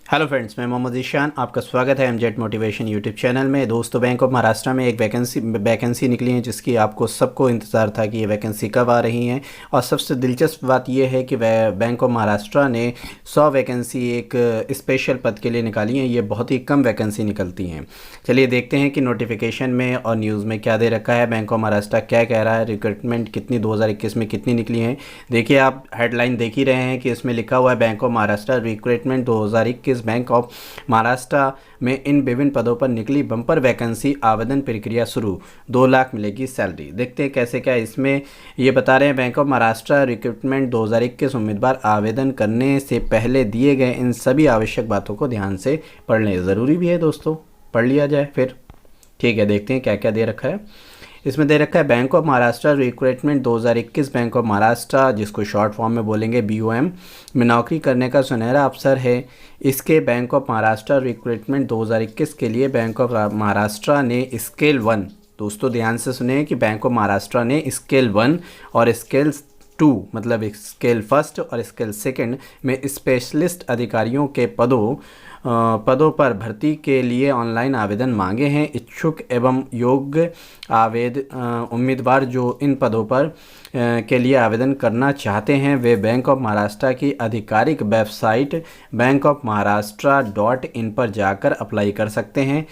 Hello friends, मैं मोहम्मद ईशान। आपका स्वागत है एमजेड मोटिवेशन यूट्यूब चैनल में। दोस्तों, बैंक ऑफ महाराष्ट्र में एक वैकेंसी निकली है जिसकी आपको सबको इंतज़ार था कि ये वैकेंसी कब आ रही है। और सबसे दिलचस्प बात यह है कि बैंक ऑफ महाराष्ट्र ने 100 वैकेंसी एक स्पेशल पद के लिए निकाली हैं। ये बहुत ही कम वैकेंसी निकलती हैं। चलिए देखते हैं कि नोटिफिकेशन में और न्यूज़ में क्या दे रखा है, बैंक ऑफ महाराष्ट्र क्या कह रहा है, रिक्रूटमेंट कितनी 2021 में कितनी निकली है। देखिए, आप हेडलाइन देख ही रहे हैं कि इसमें लिखा हुआ है bank of Maharashtra recruitment 2021 bank of Maharashtra में इन विभिन्न पदों पर निकली बम्पर वैकेंसी, आवेदन प्रक्रिया शुरू, 2 लाख मिलेगी सैलरी। देखते हैं कैसे क्या इसमें ये बता रहे हैं। बैंक ऑफ महाराष्ट्र रिक्रूटमेंट 2021 उम्मीदवार आवेदन करने से पहले दिए गए इन सभी आवश्यक बातों को ध्यान से पढ़ लें। ज़रूरी भी है दोस्तों, पढ़ लिया जाए फिर। ठीक है, देखते हैं क्या क्या दे रखा है। इसमें दे रखा है bank of Maharashtra recruitment 2021 bank of Maharashtra, जिसको शॉर्ट फॉर्म में बोलेंगे BOM, में नौकरी करने का सुनहरा अवसर है। इसके बैंक ऑफ महाराष्ट्र रिक्रूटमेंट 2021 के लिए बैंक ऑफ महाराष्ट्र ने स्केल 1, दोस्तों ध्यान से सुने कि बैंक ऑफ महाराष्ट्र ने स्केल 1 और स्केल 2 मतलब स्केल फर्स्ट और स्केल सेकंड में स्पेशलिस्ट अधिकारियों के पदों पर भर्ती के लिए ऑनलाइन आवेदन मांगे हैं। इच्छुक एवं योग्य उम्मीदवार जो इन पदों पर के लिए आवेदन करना चाहते हैं वे बैंक ऑफ महाराष्ट्र की आधिकारिक वेबसाइट bankofmaharashtra.in पर जाकर अप्लाई कर सकते हैं।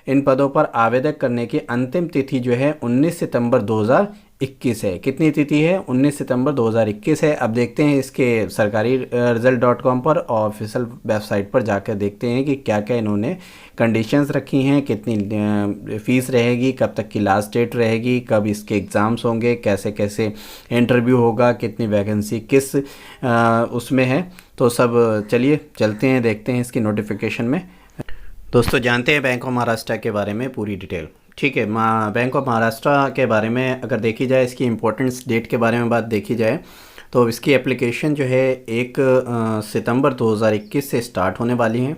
इन पदों पर आवेदन करने की अंतिम तिथि जो है 19 सितंबर 2021 है। कितनी तिथि है? 19 सितंबर 2021 है। अब देखते हैं इसके सरकारी result.com पर और ऑफिशियल वेबसाइट पर जाकर देखते हैं कि क्या क्या इन्होंने कंडीशंस रखी हैं, कितनी फ़ीस रहेगी, कब तक की लास्ट डेट रहेगी, कब इसके एग्ज़ाम्स होंगे, कैसे कैसे इंटरव्यू होगा, कितनी वैकेंसी किस उसमें है। तो सब चलिए चलते हैं, देखते हैं इसकी नोटिफिकेशन में। दोस्तों, जानते हैं बैंक ऑफ महाराष्ट्र के बारे में पूरी डिटेल। ठीक है, बैंक ऑफ महाराष्ट्र के बारे में अगर देखी जाए, इसकी इम्पोर्टेंस डेट के बारे में बात देखी जाए तो इसकी एप्लीकेशन जो है 1 सितंबर 2021 से स्टार्ट होने वाली हैं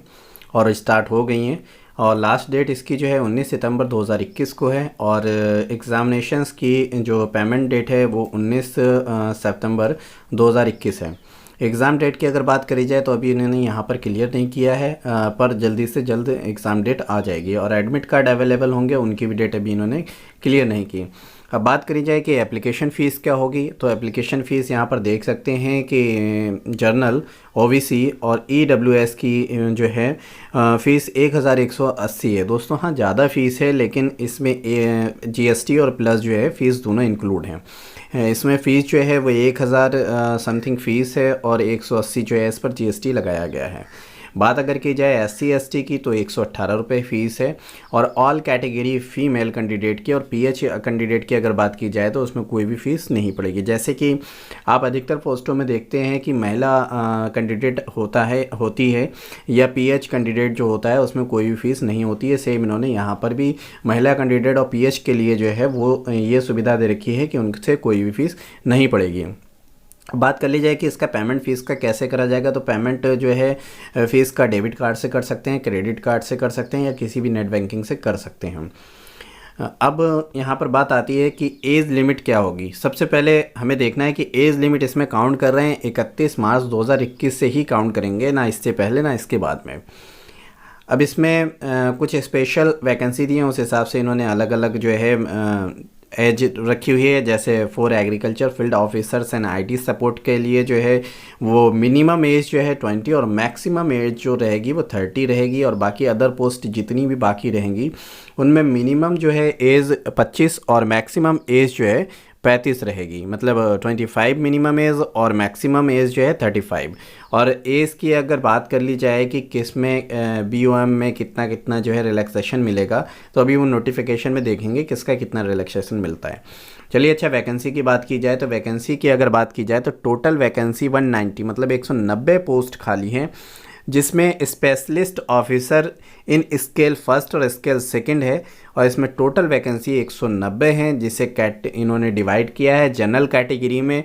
और स्टार्ट हो गई हैं। और लास्ट डेट इसकी जो है 19 सितंबर 2021 को है। और एग्ज़ामिनेशंस की जो पेमेंट डेट है वो 19 सितंबर 2021 है। एग्ज़ाम डेट की अगर बात करी जाए तो अभी इन्होंने यहाँ पर क्लियर नहीं किया है, पर जल्दी से जल्द एग्ज़ाम डेट आ जाएगी। और एडमिट कार्ड अवेलेबल होंगे, उनकी भी डेट अभी इन्होंने क्लियर नहीं की। अब बात करी जाए कि एप्लीकेशन फ़ीस क्या होगी, तो एप्लीकेशन फ़ीस यहाँ पर देख सकते हैं कि जनरल, OBC और EWS की जो है फ़ीस 1180 है। दोस्तों हाँ, ज़्यादा फ़ीस है, लेकिन इसमें GST और प्लस जो है फ़ीस दोनों इंक्लूड हैं। इसमें फ़ीस जो है वो 1000 समथिंग फ़ीस है और 180 जो है इस पर GST लगाया गया है। बात अगर की जाए SC ST की तो 118 रुपये फ़ीस है। और ऑल कैटेगरी फ़ीमेल कैंडिडेट की और PH कैंडिडेट की अगर बात की जाए तो उसमें कोई भी फ़ीस नहीं पड़ेगी। जैसे कि आप अधिकतर पोस्टों में देखते हैं कि महिला कैंडिडेट होती है या PH कैंडिडेट जो होता है उसमें कोई भी फ़ीस नहीं होती है। सेम इन्होंने यहाँ पर भी महिला कैंडिडेट और PH के लिए जो है वो ये सुविधा दे रखी है कि उनसे कोई भी फ़ीस नहीं पड़ेगी। बात कर ली जाए कि इसका पेमेंट फ़ीस का कैसे करा जाएगा, तो पेमेंट जो है फ़ीस का डेबिट कार्ड से कर सकते हैं, क्रेडिट कार्ड से कर सकते हैं या किसी भी नेट बैंकिंग से कर सकते हैं। अब यहाँ पर बात आती है कि एज लिमिट क्या होगी। सबसे पहले हमें देखना है कि एज लिमिट इसमें काउंट कर रहे हैं 31 मार्च 2021 से ही काउंट करेंगे, ना इससे पहले ना इसके बाद में। अब इसमें कुछ स्पेशल वैकेंसी दी हैं, उस हिसाब से इन्होंने अलग अलग जो है एज रखी हुई है। जैसे for agriculture field officers and IT support के लिए जो है वो मिनिमम एज जो है 20 और मैक्सिमम एज जो रहेगी वो 30 रहेगी। और बाकी अदर पोस्ट जितनी भी बाकी रहेंगी उनमें मिनिमम जो है एज 25 और मैक्सिमम एज जो है 35 रहेगी। मतलब 25 मिनिमम एज और मैक्सिमम एज जो है 35। और एज की अगर बात कर ली जाए कि किस में BOM में कितना कितना जो है रिलैक्सेशन मिलेगा, तो अभी वो नोटिफिकेशन में देखेंगे किसका कितना रिलैक्सेशन मिलता है। चलिए अच्छा, वैकेंसी की बात की जाए तो वैकेंसी की अगर बात की जाए तो टोटल वैकेंसी 190 मतलब 190 पोस्ट खाली हैं, जिसमें specialist officer in scale first और स्केल सेकंड है। और इसमें टोटल वैकेंसी 190 हैं, जिसे इन्होंने डिवाइड किया है। जनरल कैटेगरी में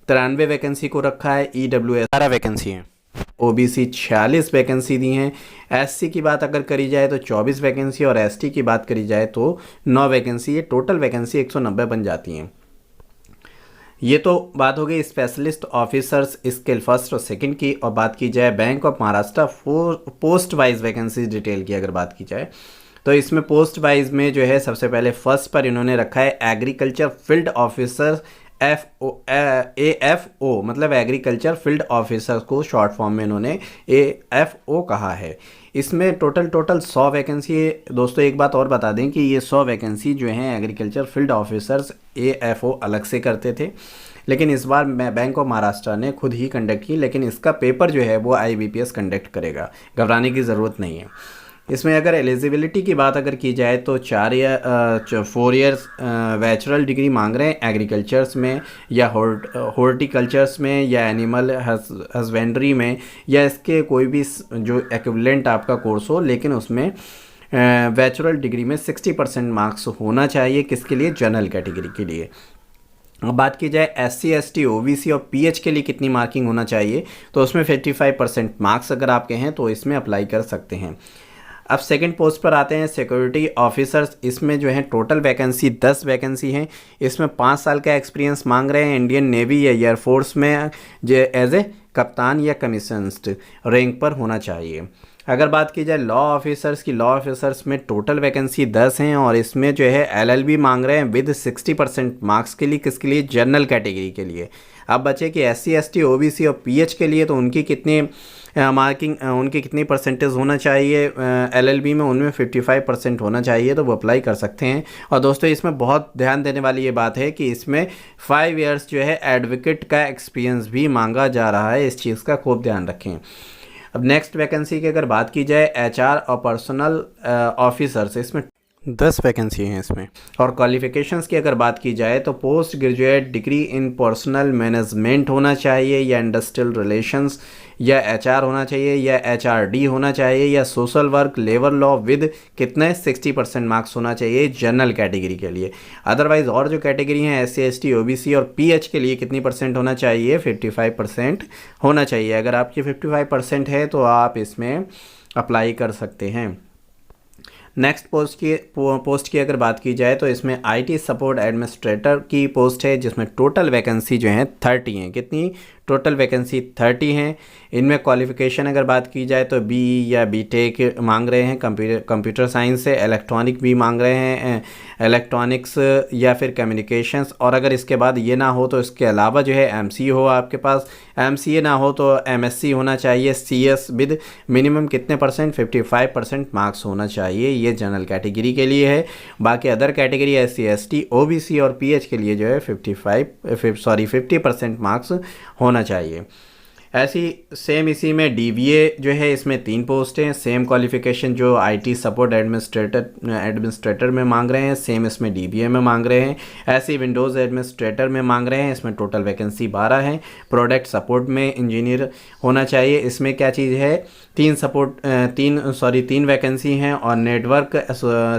93 वैकेंसी को रखा है, EWS 18 वैकेंसी हैं, OBC 46 वैकेंसी दी हैं। SC की बात अगर करी जाए तो 24 वैकेंसी और ST की बात करी जाए तो 9 वैकेंसी है। टोटल वैकेंसी 190 बन जाती हैं। ये तो बात हो गई स्पेशलिस्ट ऑफिसर्स स्किल फर्स्ट और सेकंड की। और बात की जाए bank of Maharashtra post wise vacancy detail की अगर बात की जाए तो इसमें पोस्ट वाइज में जो है सबसे पहले फर्स्ट पर इन्होंने रखा है एग्रीकल्चर फील्ड ऑफिसर AFO, मतलब एग्रीकल्चर फील्ड ऑफिसर को शॉर्ट फॉर्म में इन्होंने AFO कहा है। इसमें टोटल 100 वैकेंसी है। दोस्तों एक बात और बता दें कि ये 100 वैकेंसी जो हैं एग्रीकल्चर फील्ड ऑफिसर्स AFO अलग से करते थे, लेकिन इस बार बैंक ऑफ महाराष्ट्र ने खुद ही कंडक्ट की, लेकिन इसका पेपर जो है वो IBPS कंडक्ट करेगा, घबराने की ज़रूरत नहीं है। इसमें अगर एलिजिबिलिटी की बात अगर की जाए तो 4 ईयर्स बैचलर डिग्री मांग रहे हैं एग्रीकल्चर्स में या हॉर्टिकल्चर्स में या एनिमल हस्बेंड्री में, या इसके कोई भी जो इक्विवेलेंट आपका कोर्स हो, लेकिन उसमें बैचलर डिग्री में 60% मार्क्स होना चाहिए। किसके लिए? जनरल कैटेगरी के लिए। अब बात की जाए SC ST OBC और PH के लिए कितनी मार्किंग होना चाहिए, तो उसमें 55% मार्क्स अगर आपके हैं तो इसमें अप्लाई कर सकते हैं। अब सेकंड पोस्ट पर आते हैं सिक्योरिटी ऑफिसर्स। इसमें जो है टोटल वैकेंसी 10 वैकेंसी हैं। इसमें 5 साल का एक्सपीरियंस मांग रहे हैं इंडियन नेवी या एयरफोर्स में एज ए कप्तान या कमीशंड रैंक पर होना चाहिए। अगर बात की जाए लॉ ऑफिसर्स की, लॉ ऑफिसर्स में टोटल वैकेंसी 10 हैं और इसमें जो है LLB मांग रहे हैं विद 60% मार्क्स के लिए। किसके लिए? जनरल कैटेगरी के लिए। अब बचे कि SC ST OBC और PH के लिए, तो उनकी कितनी मार्किंग, उनकी कितनी परसेंटेज होना चाहिए LLB में? उनमें 55% होना चाहिए, तो वो अप्लाई कर सकते हैं। और दोस्तों इसमें बहुत ध्यान देने वाली ये बात है कि इसमें 5 ईयर्स जो है एडवोकेट का एक्सपीरियंस भी मांगा जा रहा है, इस चीज़ का खूब ध्यान रखें। अब नेक्स्ट वैकेंसी की अगर बात की जाए HR और पर्सनल ऑफिसर्स, इसमें 10 वैकेंसी हैं इसमें। और क्वालिफिकेशंस की अगर बात की जाए तो post graduate degree in personal management होना चाहिए, या इंडस्ट्रियल रिलेशंस, या HR होना चाहिए, या HRD होना चाहिए, या social work, labour law with कितने 60% मार्क्स होना चाहिए जनरल कैटेगरी के लिए। अदरवाइज और जो कैटेगरी हैं SC ST OBC और PH के लिए कितनी परसेंट होना चाहिए? 55% होना चाहिए। अगर आपकी 55% है तो आप इसमें अप्लाई कर सकते हैं। नेक्स्ट पोस्ट की अगर बात की जाए तो इसमें IT सपोर्ट एडमिनिस्ट्रेटर की पोस्ट है, जिसमें टोटल वैकेंसी जो है 30 हैं। कितनी? टोटल वैकेंसी 30 हैं। इनमें क्वालिफ़िकेशन अगर बात की जाए तो BE या BTech मांग रहे हैं, कंप्यूटर साइंस से, इलेक्ट्रॉनिक भी मांग रहे हैं, इलेक्ट्रॉनिक्स या फिर कम्युनिकेशंस। और अगर इसके बाद ये ना हो तो इसके अलावा जो है MCA हो आपके पास, MCA ना हो तो MSc होना चाहिए, CS विद मिनिमम कितने परसेंट? 55% मार्क्स होना चाहिए। ये जनरल कैटेगरी के लिए है। बाकी other category SC ST OBC और PH के लिए जो है 50% मार्क्स होना चाहिए। ऐसी सेम इसी में DBA जो है, इसमें 3 पोस्ट हैं। सेम क्वालिफिकेशन जो IT सपोर्ट एडमिनिस्ट्रेटर में मांग रहे हैं, सेम इसमें DBA में मांग रहे हैं। ऐसी विंडोज़ एडमिनिस्ट्रेटर में मांग रहे हैं, इसमें टोटल वैकेंसी 12 है। प्रोडक्ट सपोर्ट में इंजीनियर होना चाहिए। इसमें क्या चीज़ है? 3 वैकेंसी हैं। और नेटवर्क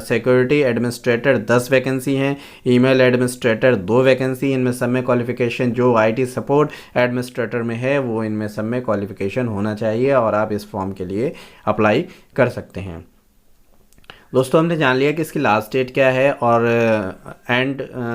सिक्योरिटी एडमिनिस्ट्रेटर 10 वैकेंसी हैं। Email administrator 2 vacancy. इनमें सब में क्वालिफिकेशन जो IT सपोर्ट एडमिनिस्ट्रेटर में है वो इनमें सब में क्वालिफिकेशन होना चाहिए, और आप इस फॉर्म के लिए अप्लाई कर सकते हैं। दोस्तों हमने जान लिया कि इसकी लास्ट डेट क्या है, और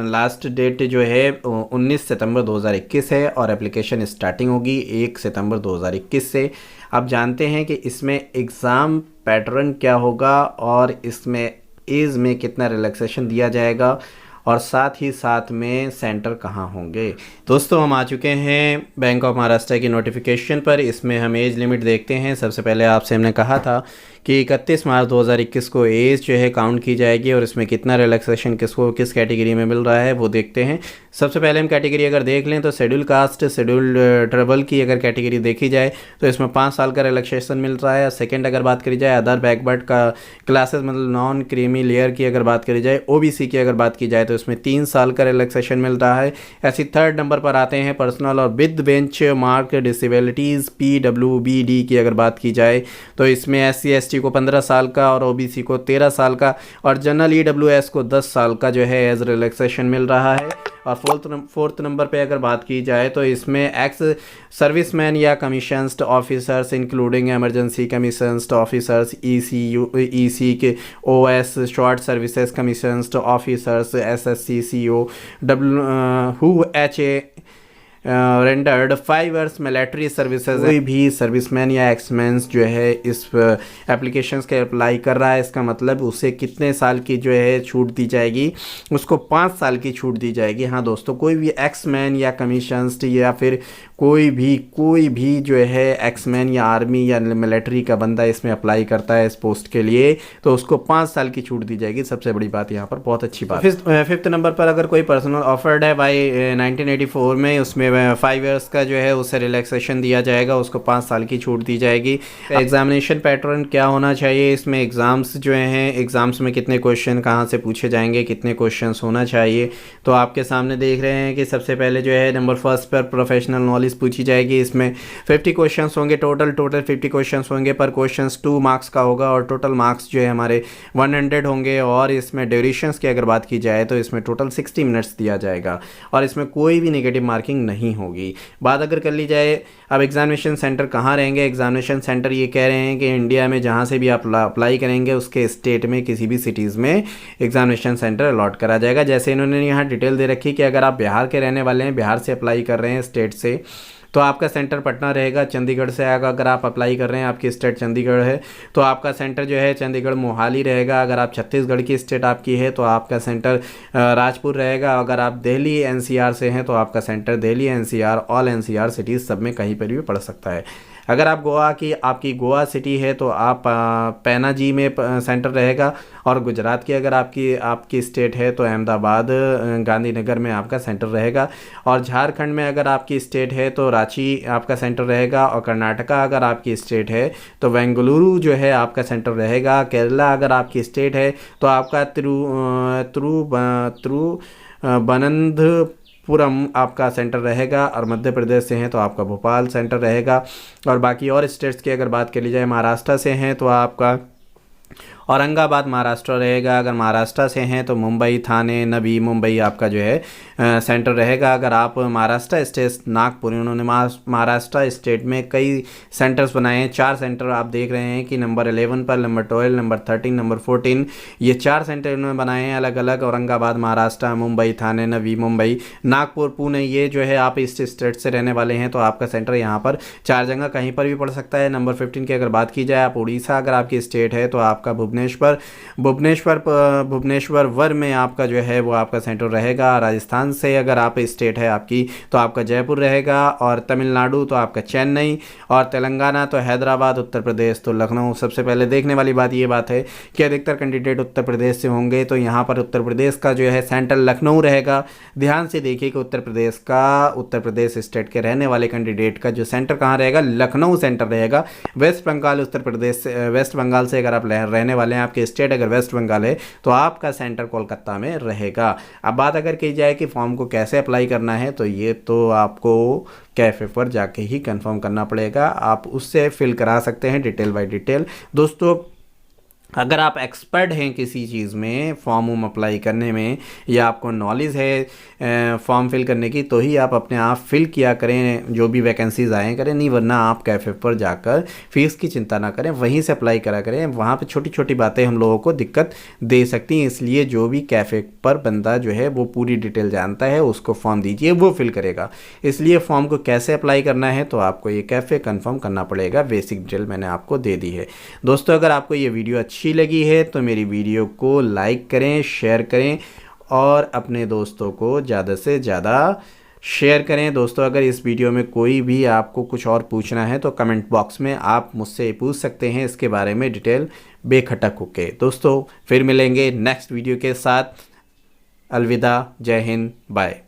लास्ट डेट जो है 19 सितंबर 2021 है, और एप्लीकेशन स्टार्टिंग होगी 1 सितंबर 2021 से। अब जानते हैं कि इसमें एग्ज़ाम पैटर्न क्या होगा, और इसमें एज में कितना रिलैक्सेशन दिया जाएगा, और साथ ही साथ में सेंटर कहाँ होंगे। दोस्तों हम आ चुके हैं बैंक ऑफ महाराष्ट्र की नोटिफिकेशन पर। इसमें हम एज लिमिट देखते हैं। सबसे पहले आपसे हमने कहा था कि 31 मार्च 2021 को एज जो है काउंट की जाएगी, और इसमें कितना रिलैक्सेशन किसको किस कैटेगरी में मिल रहा है वो देखते हैं। सबसे पहले हम कैटेगरी अगर देख लें तो शेड्यूल कास्ट, शेड्यूल ट्राइबल की अगर कैटेगरी देखी जाए तो इसमें 5 साल का रिलैक्सेशन मिल रहा है। सेकंड अगर बात करी जाए अदर बैकवर्ड का क्लासेस, मतलब नॉन क्रीमी लेयर की अगर बात करी जाए, OBC की अगर बात की जाए तो इसमें 3 साल का रिलैक्सेशन मिल रहा है। ऐसी थर्ड नंबर पर आते हैं पर्सनल और with bench mark disabilities PWBD की अगर बात की जाए तो इसमें SC ST को 15 साल का और OBC को 13 साल का और जनरल EWS को 10 साल का जो है एज रिलैक्सेशन मिल रहा है। और फोर्थ नंबर पे अगर बात की जाए तो इसमें एक्स सर्विसमैन या commissioned officers including emergency commissioned officers EC के ओएस short services commissioned officers SSC CO who एचए रेंडर्ड 5 इयर्स मिलिट्री सर्विसेज। कोई भी सर्विसमैन या एक्समैन्स जो है इस एप्लीकेशंस के अप्लाई कर रहा है, इसका मतलब उसे कितने साल की जो है छूट दी जाएगी, उसको 5 साल की छूट दी जाएगी। हाँ दोस्तों, कोई भी एक्समैन या कमीशंस्ड या फिर कोई भी जो है एक्समैन या आर्मी या मिलिट्री का बंदा इसमें अप्लाई करता है इस पोस्ट के लिए, तो उसको 5 साल की छूट दी जाएगी। सबसे बड़ी बात यहाँ पर, बहुत अच्छी बात। फिफ्थ नंबर पर अगर कोई पर्सनल ऑफर्ड है बाई 1984 में, उसमें 5 इयर्स का जो है उससे रिलैक्सेशन दिया जाएगा, उसको 5 साल की छूट दी जाएगी। एग्जामिनेशन पैटर्न क्या होना चाहिए, इसमें एग्ज़ाम्स जो हैं, एग्ज़ाम्स में कितने क्वेश्चन कहाँ से पूछे जाएंगे, कितने क्वेश्चन होना चाहिए, तो आपके सामने देख रहे हैं कि सबसे पहले जो है नंबर फर्स्ट पर प्रोफेशनल नॉलेज पूछी जाएगी। इसमें 50 क्वेश्चंस होंगे, टोटल 50 क्वेश्चंस होंगे, पर क्वेश्चंस 2 मार्क्स का होगा और टोटल मार्क्स जो है हमारे 100 होंगे। और इसमें ड्यूरेशंस की अगर बात की जाए तो इसमें टोटल 60 मिनट्स दिया जाएगा और इसमें कोई भी नेगेटिव मार्किंग नहीं होगी। बात अगर कर ली जाए अब एग्जामिनेशन सेंटर कहाँ रहेंगे, एग्जामिनेशन सेंटर ये कह रहे हैं कि इंडिया में जहाँ से भी आप अप्लाई करेंगे उसके स्टेट में किसी भी सिटीज़ में एग्जामिनेशन सेंटर अलॉट करा जाएगा। जैसे इन्होंने यहाँ डिटेल दे रखी कि अगर आप बिहार के रहने वाले हैं, बिहार से अप्लाई कर रहे हैं स्टेट से, तो आपका सेंटर पटना रहेगा। चंडीगढ़ से अगर आप अप्लाई कर रहे हैं, आपकी स्टेट चंडीगढ़ है, तो आपका सेंटर जो है चंडीगढ़ मोहाली रहेगा। अगर आप छत्तीसगढ़ की स्टेट आपकी है तो आपका सेंटर राजपुर रहेगा। अगर आप दिल्ली एनसीआर से हैं तो आपका centre Delhi NCR, all NCR cities सब में कहीं पर भी पड़ सकता है। अगर आप गोवा की आपकी गोवा सिटी है तो आप पैनाजी में सेंटर रहेगा। और गुजरात की अगर आपकी स्टेट है तो अहमदाबाद गांधीनगर में आपका सेंटर रहेगा। और झारखंड में अगर आपकी स्टेट है तो रांची आपका सेंटर रहेगा। और कर्नाटका अगर आपकी स्टेट है तो बेंगलुरु जो है आपका सेंटर रहेगा। केरला अगर आपकी स्टेट है तो आपका तिरुवनंतपुरम आपका सेंटर रहेगा। और मध्य प्रदेश से हैं तो आपका भोपाल सेंटर रहेगा। और बाकी और स्टेट्स की अगर बात कर ली जाए, महाराष्ट्र से हैं तो आपका औरंगाबाद महाराष्ट्र रहेगा। अगर महाराष्ट्र से हैं तो मुंबई, थाने, नवी मुंबई आपका जो है सेंटर रहेगा। अगर आप महाराष्ट्र स्टेट नागपुर, उन्होंने महाराष्ट्र स्टेट में कई सेंटर्स बनाए हैं। 4 सेंटर आप देख रहे हैं कि नंबर 11 पर, नंबर 12, नंबर 13, नंबर 14, ये 4 सेंटर उन्होंने बनाए हैं अलग अलग। औरंगाबाद, महाराष्ट्र, मुंबई, थाने, नवी मुंबई, नागपुर, पुणे, ये जो है आप इस स्टेट से रहने वाले हैं तो आपका सेंटर यहाँ पर 4 जगह कहीं पर भी पड़ सकता है। नंबर 15 की अगर बात की जाए, आप उड़ीसा अगर आपकी स्टेट है तो आपका भुवनेश्वर वर में आपका जो है वो आपका सेंटर रहेगा। राजस्थान से अगर आप स्टेट है आपकी तो आपका जयपुर रहेगा। और तमिलनाडु तो आपका चेन्नई। और तेलंगाना तो हैदराबाद। उत्तर प्रदेश तो लखनऊ। सबसे पहले देखने वाली बात ये बात है कि अधिकतर कैंडिडेट उत्तर प्रदेश से होंगे, तो यहाँ पर उत्तर प्रदेश का जो है सेंटर लखनऊ रहेगा। ध्यान से देखिए कि उत्तर प्रदेश स्टेट के रहने वाले कैंडिडेट का जो सेंटर कहाँ रहेगा, लखनऊ सेंटर रहेगा। वेस्ट बंगाल से अगर आप रहने वाले हैं, आपके स्टेट अगर वेस्ट बंगाल है तो आपका सेंटर कोलकाता में रहेगा। अब बात अगर की जाए कि फॉर्म को कैसे अप्लाई करना है, तो ये तो आपको कैफे पर जाके ही कंफर्म करना पड़ेगा। आप उससे फिल करा सकते हैं डिटेल बाय डिटेल। दोस्तों, अगर आप एक्सपर्ट हैं किसी चीज़ में, फॉर्म अप्लाई करने में, या आपको नॉलेज है फॉर्म फिल करने की, तो ही आप अपने आप फिल किया करें, जो भी वैकेंसीज आए करें। नहीं वरना आप कैफे पर जाकर फीस की चिंता ना करें, वहीं से अप्लाई करा करें। वहाँ पे छोटी छोटी बातें हम लोगों को दिक्कत दे सकती हैं, इसलिए जो भी कैफे पर बंदा जो है वो पूरी डिटेल जानता है, उसको फॉर्म दीजिए, वो फिल करेगा। इसलिए फॉर्म को कैसे अप्लाई करना है तो आपको ये कैफे कन्फर्म करना पड़ेगा। बेसिक डिटेल मैंने आपको दे दी है। दोस्तों, अगर आपको ये वीडियो अच्छी लगी है तो मेरी वीडियो को लाइक करें, शेयर करें और अपने दोस्तों को ज़्यादा से ज़्यादा शेयर करें। दोस्तों, अगर इस वीडियो में कोई भी आपको कुछ और पूछना है तो कमेंट बॉक्स में आप मुझसे पूछ सकते हैं इसके बारे में डिटेल बेखटक होके। दोस्तों, फिर मिलेंगे नेक्स्ट वीडियो के साथ। अलविदा, जय हिंद, बाय।